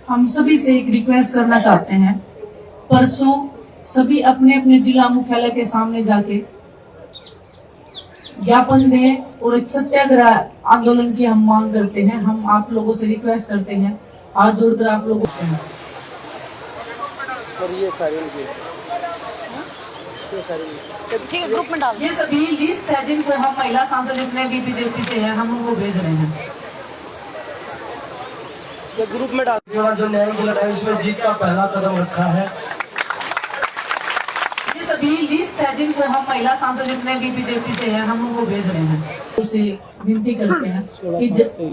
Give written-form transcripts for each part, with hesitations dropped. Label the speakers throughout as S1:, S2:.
S1: हम सभी से एक रिक्वेस्ट करना चाहते हैं। परसों सभी अपने अपने जिला मुख्यालय के सामने जाके ज्ञापन दें और एक सत्याग्रह आंदोलन की हम मांग करते हैं। हम आप लोगों से रिक्वेस्ट करते हैं, हाथ जोड़कर आप लोगों को।
S2: और ये सारी
S3: ठीक है, ग्रुप में डाल।
S1: ये सभी लिस्ट है जिनको हम महिला सांसद जितने भी बीजेपी से हैं हम उनको भेज रहे हैं।
S2: ये ग्रुप में डाल। जो न्याय की लड़ाई उसमें जीत का पहला कदम रखा है।
S1: ये सभी लिस्ट है जिनको हम महिला सांसद जितने भी बीजेपी से हैं हम उनको भेज रहे हैं। उसे विनती करते हैं कि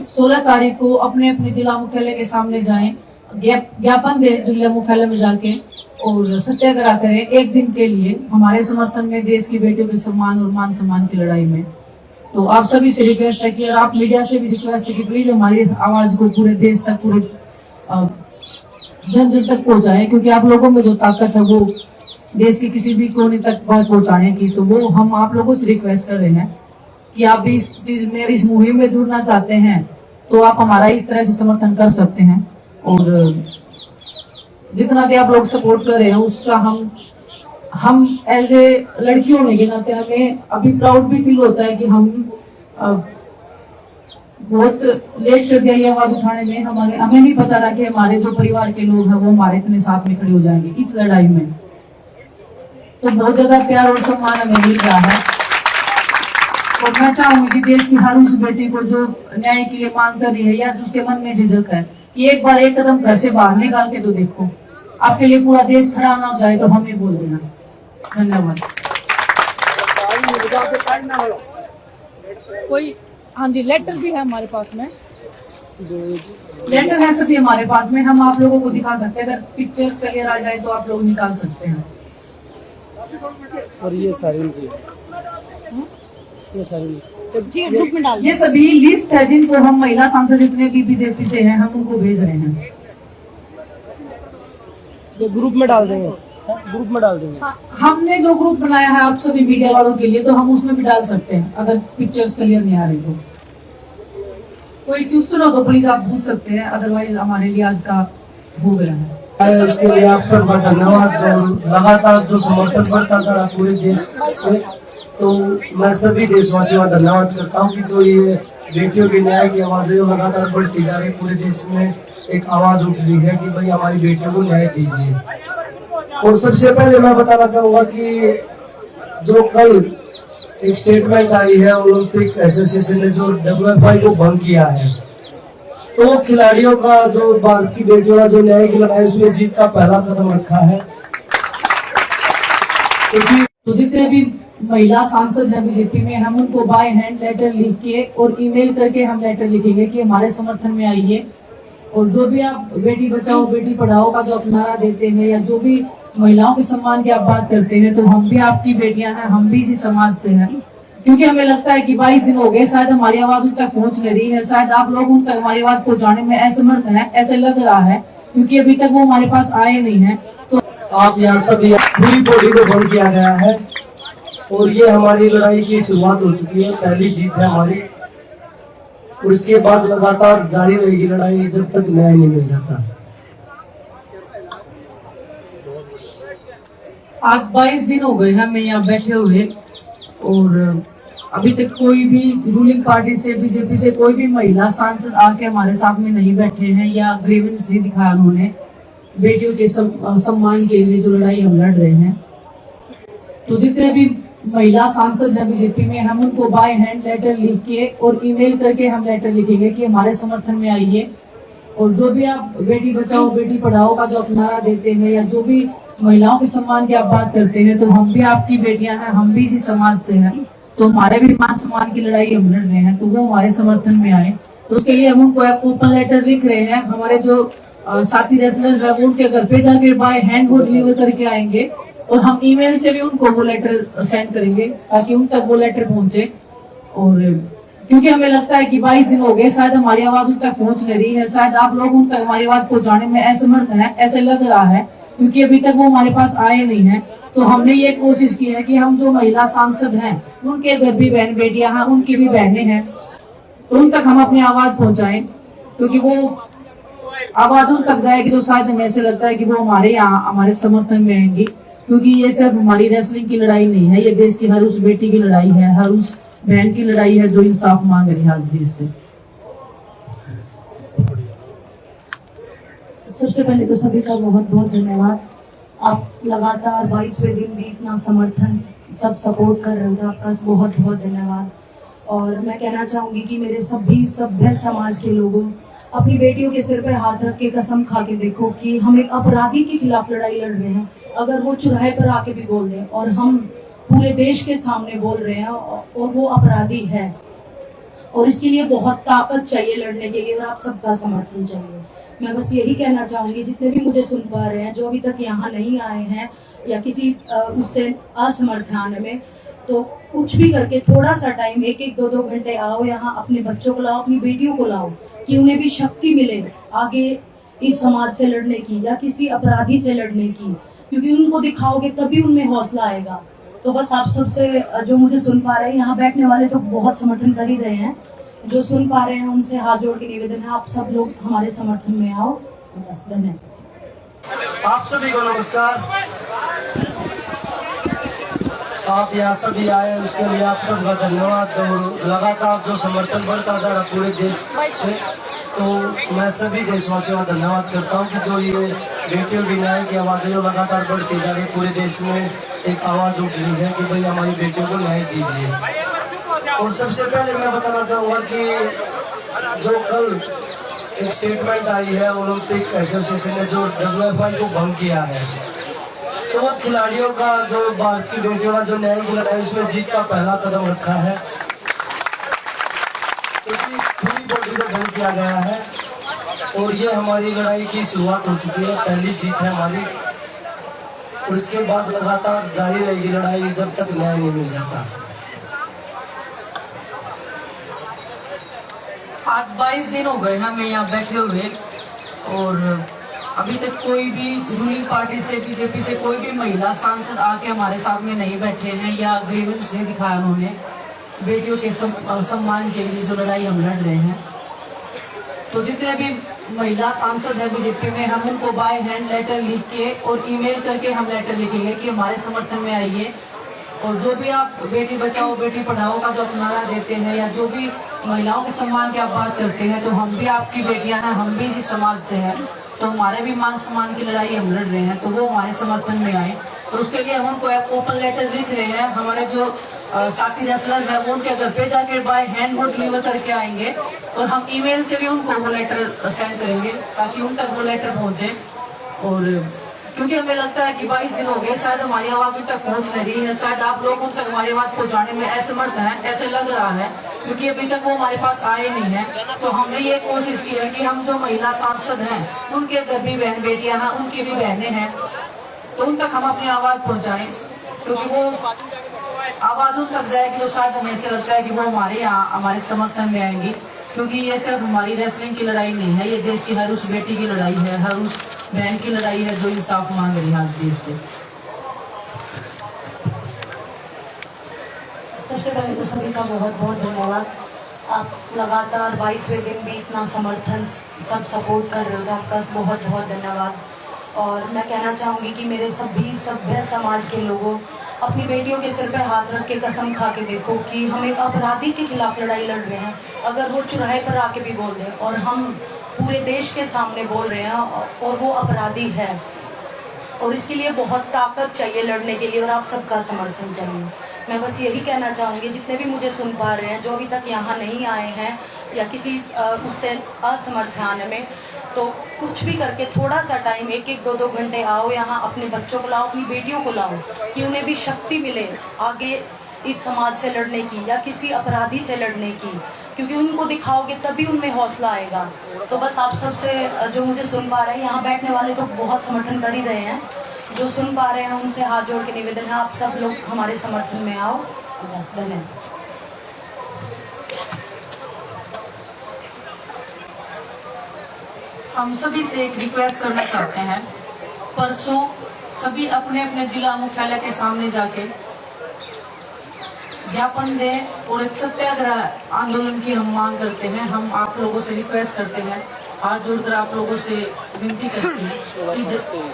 S1: 16 तारीख को अपने अपने जिला मुख्यालय के सामने जाएं, ज्ञापन दे जिला मुख्यालय में जाके और सत्याग्रह करें एक दिन के लिए हमारे समर्थन में, देश की बेटियों के सम्मान और मान सम्मान की लड़ाई में। तो आप सभी से रिक्वेस्ट है कि, और आप मीडिया से भी रिक्वेस्ट है कि प्लीज हमारी आवाज को पूरे देश तक, पूरे जन जन तक पहुंचाएं, क्योंकि आप लोगों में जो ताकत है वो देश के किसी भी कोने तक बात पहुंचाने की। तो वो हम आप लोगों से रिक्वेस्ट कर रहे हैं कि आप भी इस चीज में, इस मुहिम में जुड़ना चाहते हैं तो आप हमारा इस तरह से समर्थन कर सकते हैं। और जितना भी आप लोग सपोर्ट कर रहे हैं उसका हम एज ए लड़की होने के नाते हमें अभी प्राउड भी फील होता है कि हम बहुत लेट कर दिया ये आवाज उठाने में। हमें नहीं पता था कि हमारे जो परिवार के लोग हैं वो हमारे इतने साथ में खड़े हो जाएंगे इस लड़ाई में। तो बहुत ज्यादा प्यार और सम्मान हमें मिल रहा है। और मैं चाहूंगी कि देश की हर उस बेटी को जो न्याय के लिए मांग कर रही है या जिसके मन में झिझक है कि एक बार एक कदम घर से बाहर निकाल के तो देखो, आपके लिए पूरा देश खड़ा ना हो जाए तो हमें बोल देना। धन्यवाद।
S3: कोई हाँ जी, लेटर भी है हमारे पास में।
S1: लेटर है सभी हमारे पास में, हम आप लोगों को दिखा सकते हैं। अगर पिक्चर्स क्लियर आ जाए तो आप लोग निकाल सकते हैं।
S2: और ये सारी
S3: ग्रुप में डाल।
S1: ये सभी लिस्ट है जिनको हम महिला सांसद जितने भी बीजेपी से हैं हम उनको भेज रहे हैं।
S2: ये ग्रुप में डाल देंगे, ग्रुप में डाल देंगे।
S1: हमने जो ग्रुप बनाया है आप सभी मीडिया वालों के लिए, तो हम उसमें भी डाल सकते हैं अगर पिक्चर्स क्लियर नहीं आ रही तो। कोई क्वेश्चन हो तो प्लीज आप पूछ सकते हैं, अदरवाइज हमारे लिए आज का हो गया है।
S2: उसके लिए आप सबका धन्यवाद। लगातार जो समर्थन बढ़ता जा रहा पूरे देश से, तो मैं सभी देशवासियों का धन्यवाद करता हूँ कि जो ये बेटियों की न्याय की आवाज़ है लगातार बढ़ती जा रही। पूरे देश में एक आवाज उठ रही है कि भाई हमारी बेटियों को न्याय दीजिए। और सबसे पहले मैं बताना चाहूंगा कि जो कल एक स्टेटमेंट आई है ओलंपिक एसोसिएशन ने जो WFI को भंग किया है, तो वो खिलाड़ियों का, जो भारत की बेटियों का जो न्याय की लड़ाई उसमें जीत का पहला कदम रखा है।
S1: तो जितने भी महिला सांसद हैं बीजेपी में, हम उनको बाय हैंड लेटर लिख के और ईमेल करके हम लेटर लिखेंगे कि हमारे समर्थन में आइए। और जो भी आप बेटी बचाओ बेटी पढ़ाओ का जो आप नारा देते हैं या जो भी महिलाओं के सम्मान की आप बात करते हैं, तो हम भी आपकी बेटियां हैं, हम भी इसी समाज से हैं। क्योंकि हमें लगता है कि 22 दिन हो गए, शायद हमारी आवाज उन तक पहुंच नहीं रही है, शायद आप लोग उन तक हमारी आवाज पहुंचाने में असमर्थ हैं, ऐसे लग रहा है, क्योंकि अभी तक वो हमारे पास आए नहीं है। तो
S2: आप यहाँ सभी पूरी बॉडी को भंग किया गया है और ये हमारी लड़ाई की शुरुआत हो चुकी है, पहली जीत है हमारी। और इसके बाद लगातार जारी रहेगी लड़ाई जब तक न्याय नहीं मिल जाता।
S1: आज 22 दिन हो गए हमें यहाँ बैठे हुए और अभी तक कोई भी रूलिंग पार्टी से, बीजेपी से कोई भी महिला सांसद आके हमारे साथ में नहीं बैठे हैं या ग्रीवेंस नहीं दिखाया उन्होंने बेटियों के सम्मान के लिए जो लड़ाई हम लड़ रहे हैं। तो जितने भी महिला सांसद हैं बीजेपी में, हम उनको बाय हैंड लेटर लिख के और ईमेल करके हम लेटर लिखेंगे कि हमारे समर्थन में आइए। और जो भी आप बेटी बचाओ बेटी पढ़ाओ का जो आप नारा देते हैं या जो भी महिलाओं के सम्मान की आप बात करते हैं, तो हम भी आपकी बेटियां हैं, हम भी इसी समाज से हैं। तो हमारे भी मान सम्मान की लड़ाई हम लड़ रहे हैं, तो वो हमारे समर्थन में आए। तो उसके लिए हम उनको ओपन लेटर लिख रहे हैं। हमारे जो साथी रेसलर है वो उनके घर पे जाके बाय हैंड वो डिलीवर करके आएंगे और हम ईमेल से भी उनको वो लेटर सेंड करेंगे ताकि उन तक वो लेटर पहुंचे। और क्योंकि हमें लगता है कि 22 दिन हो गए, शायद हमारी आवाज उन तक पहुंच नहीं रही है, शायद आप लोग उन तक हमारी आवाज पहुंचाने में असमर्थ हैं, ऐसे लग रहा है, क्योंकि अभी तक वो हमारे पास आए नहीं है। तो हमने ये कोशिश की है कि हम जो महिला सांसद हैं उनके घर भी बहन बेटियां हैं, उनकी भी बहनें हैं, तो उन तक हम अपनी आवाज पहुंचाएं, क्योंकि वो आवाज उन तक जाएगी तो शायद हमें ऐसे लगता है कि वो हमारे यहाँ हमारे समर्थन में आएंगी, क्योंकि ये सिर्फ हमारी रेसलिंग की लड़ाई नहीं है, ये देश की हर उस बेटी की लड़ाई है, हर उस बहन की लड़ाई है जो इंसाफ मांग रही है आज देश से।
S4: सबसे पहले तो सभी का बहुत बहुत धन्यवाद। आप लगातार 22वें दिन भी इतना समर्थन सब सपोर्ट कर रहे हो, तो आपका बहुत बहुत धन्यवाद। और मैं कहना चाहूंगी कि मेरे सभी सभ्य समाज के लोगों, अपनी बेटियों के सिर पे हाथ रख के कसम खा के देखो कि हम एक अपराधी के खिलाफ लड़ाई लड़ रहे हैं। अगर वो चौराहे पर आके भी बोल दें और हम पूरे देश के सामने बोल रहे हैं और वो अपराधी है, और इसके लिए बहुत ताकत चाहिए लड़ने के लिए, और आप सबका समर्थन चाहिए। मैं बस यही कहना चाहूंगी, जितने भी मुझे सुन पा रहे हैं, जो अभी तक यहाँ नहीं आए हैं या किसी उससे असमर्थ आने में, तो कुछ भी करके थोड़ा सा टाइम, 1-1, 2-2 घंटे आओ यहाँ, अपने बच्चों को लाओ, अपनी बेटियों को लाओ, कि उन्हें भी शक्ति मिले आगे इस समाज से लड़ने की या किसी अपराधी से लड़ने की, क्योंकि उनको दिखाओगे तभी उनमें हौसला आएगा। तो बस आप सबसे, जो मुझे सुन पा रहे हैं, यहाँ बैठने वाले तो बहुत समर्थन कर ही रहे हैं, जो सुन पा रहे हैं उनसे हाथ जोड़ के निवेदन है, आप सब लोग हमारे समर्थन में आओ। बस धन्यवाद।
S2: आप सभी को नमस्कार। आप यहाँ सभी आए उसके लिए आप सबका धन्यवाद। और लगातार जो समर्थन बढ़ता जा रहा पूरे देश से, तो मैं सभी देशवासियों का धन्यवाद करता हूँ कि जो ये बेटियों की न्याय की आवाज़ जो लगातार बढ़ती जा रही, पूरे देश में एक आवाज़ उठ रही है कि भाई हमारी बेटियों को न्याय दीजिए। और सबसे पहले मैं बताना चाहूँगा कि जो कल एक स्टेटमेंट आई है ओलंपिक एसोसिएशन ने, जो WFI को भंग किया है, तो वो खिलाड़ियों का, जो भारत की बेटियों का जो न्याय की लड़ाई, उसमें जीत का पहला कदम रखा है, पूरी बॉडी को भंग किया गया है। और ये हमारी लड़ाई की शुरुआत हो चुकी है, पहली जीत है हमारी, और इसके बाद लगातार जारी रहेगी लड़ाई जब तक न्याय नहीं मिल जाता।
S1: आज 22 दिन हो गए हमें यहाँ बैठे हुए, और अभी तक कोई भी रूलिंग पार्टी से, बीजेपी से कोई भी महिला सांसद आके हमारे साथ में नहीं बैठे हैं या ग्रीवेंस नहीं दिखाया उन्होंने बेटियों के सम्मान के लिए जो लड़ाई हम लड़ रहे हैं। तो जितने भी महिला सांसद है बीजेपी में, हम उनको बाय हैंड लेटर लिख के और ईमेल करके हम लेटर लिखेंगे कि हमारे समर्थन में आइए। और जो भी आप बेटी बचाओ बेटी पढ़ाओ का जो नारा देते हैं, या जो भी महिलाओं के सम्मान की आप बात करते हैं, तो हम भी आपकी बेटियां हैं, हम भी इसी समाज से हैं, तो हमारे भी मान सम्मान की लड़ाई हम लड़ रहे हैं, तो वो हमारे समर्थन में आए। तो उसके लिए हम उनको ओपन लेटर लिख रहे हैं। हमारे जो साथी रेसलर है वो उनके घर पे जाके बाय हैंड वो डिलीवर करके आएंगे, और हम ईमेल से भी उनको वो लेटर सेंड करेंगे ताकि उन तक वो लेटर पहुंचे। और क्योंकि हमें लगता है कि 22 दिन हो गए, शायद हमारी आवाज उन तक पहुंच नहीं रही है, शायद आप लोग उन तक हमारी आवाज पहुंचाने में असमर्थ हैं, ऐसे लग रहा है, क्योंकि अभी तक वो हमारे पास आए नहीं है। तो हमने ये कोशिश की है कि हम जो महिला सांसद हैं, उनके घर भी बहन बेटियां हैं, उनकी भी बहनें हैं, तो उन तक हम अपनी आवाज पहुंचाएं, क्योंकि वो आवाज उन तक जाएगी तो शायद हमें ऐसे लगता है कि वो हमारे यहाँ हमारे समर्थन में आएंगी, क्योंकि ये सिर्फ हमारी रेसलिंग की लड़ाई नहीं है, ये देश की हर उस बेटी की लड़ाई है, हर उस बहन की लड़ाई है जो इंसाफ मांग रही है आज देश से।
S4: सबसे पहले तो सभी का बहुत बहुत धन्यवाद। आप लगातार 22वें दिन भी इतना समर्थन सब सपोर्ट कर रहे हो, तो आपका बहुत बहुत धन्यवाद। और मैं कहना चाहूँगी कि मेरे सभी सभ्य समाज के लोगों, अपनी बेटियों के सिर पे हाथ रख के कसम खा के देखो कि हम एक अपराधी के खिलाफ लड़ाई लड़ रहे हैं। अगर वो चौराहे पर आके भी बोल दें और हम पूरे देश के सामने बोल रहे हैं और वो अपराधी है, और इसके लिए बहुत ताकत चाहिए लड़ने के लिए, और आप सबका समर्थन चाहिए। मैं बस यही कहना चाहूँगी, जितने भी मुझे सुन पा रहे हैं, जो अभी तक यहाँ नहीं आए हैं या किसी उससे असमर्थ आने में, तो कुछ भी करके थोड़ा सा टाइम, 1-1, 2-2 घंटे आओ यहाँ, अपने बच्चों को लाओ, अपनी बेटियों को लाओ, कि उन्हें भी शक्ति मिले आगे इस समाज से लड़ने की या किसी अपराधी से लड़ने की, क्योंकि उनको दिखाओगे तभी उनमें हौसला आएगा। तो बस आप सबसे, जो मुझे सुन पा रहे हैं, यहाँ बैठने वाले तो बहुत समर्थन कर ही रहे हैं, जो सुन पा रहे हैं उनसे हाथ जोड़ के निवेदन है, आप सब लोग हमारे समर्थन में आओ। बस धन्यवाद।
S1: हम सभी से एक रिक्वेस्ट करना चाहते हैं, परसों सभी अपने अपने जिला मुख्यालय के सामने जाके ज्ञापन दें और एक सत्याग्रह आंदोलन की हम मांग करते हैं। हम आप लोगों से रिक्वेस्ट करते हैं हाथ जोड़कर आप लोगों से विनती करते हैं कि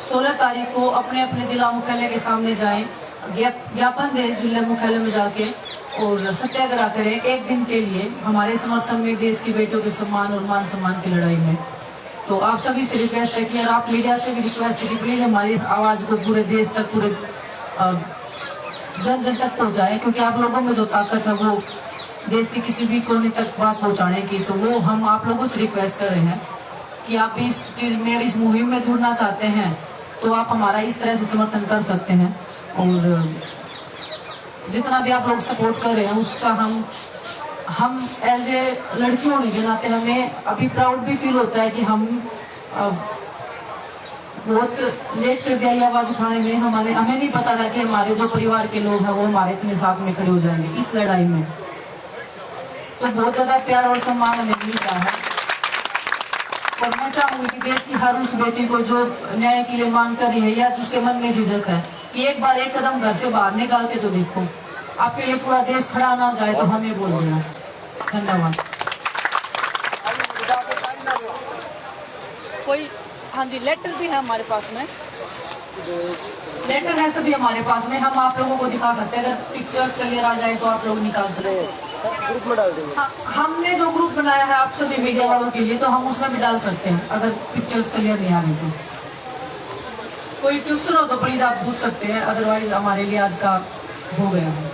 S1: 16 तारीख को अपने अपने जिला मुख्यालय के सामने जाएं, ज्ञापन दें जिला मुख्यालय में जाके और सत्याग्रह करें एक दिन के लिए हमारे समर्थन में, देश की बेटियों के सम्मान और मान सम्मान की लड़ाई में। तो आप सभी से रिक्वेस्ट है कि, और आप मीडिया से भी रिक्वेस्ट है कि प्लीज हमारी आवाज को पूरे देश तक, पूरे जन जन तक पहुंचाएं, क्योंकि आप लोगों में जो ताकत है वो देश के किसी भी कोने तक बात पहुंचाने की, तो वो हम आप लोगों से रिक्वेस्ट कर रहे हैं कि आप इस चीज में, इस मुहिम में जुड़ना चाहते हैं तो आप हमारा इस तरह से समर्थन कर सकते हैं। और जितना भी आप लोग सपोर्ट कर रहे हैं उसका हम एज ए लड़की होने के नाते हमें अभी प्राउड भी फील होता है कि हम बहुत लेट कर दिया ये आवाज उठाने में। हमें नहीं पता था कि हमारे जो परिवार के लोग हैं वो हमारे इतने साथ में खड़े हो जाएंगे इस लड़ाई में। तो बहुत ज्यादा प्यार और सम्मान हमें मिलता है और मैं चाहूंगी कि देश की हर उस बेटी को जो न्याय के लिए मांग कर रही है या जिसके मन में झिझक है कि एक बार एक कदम घर से बाहर निकाल के तो देखो, आपके लिए पूरा देश खड़ा ना हो जाए तो हमें बोल देना। धन्यवाद।
S3: कोई, हाँ जी, लेटर भी है हमारे पास में।
S1: लेटर है सभी हमारे पास में, हम आप लोगों को दिखा सकते हैं। अगर पिक्चर्स क्लियर आ जाए तो आप लोग निकाल सकते हैं।
S2: ग्रुप में डाल देंगे।
S1: हाँ, हमने जो ग्रुप बनाया है आप सभी मीडिया वालों के लिए, तो हम उसमें भी डाल सकते हैं अगर पिक्चर्स क्लियर नहीं आ रही तो। कोई क्वेश्चन हो तो प्लीज आप पूछ सकते हैं, अदरवाइज हमारे लिए आज का हो गया है।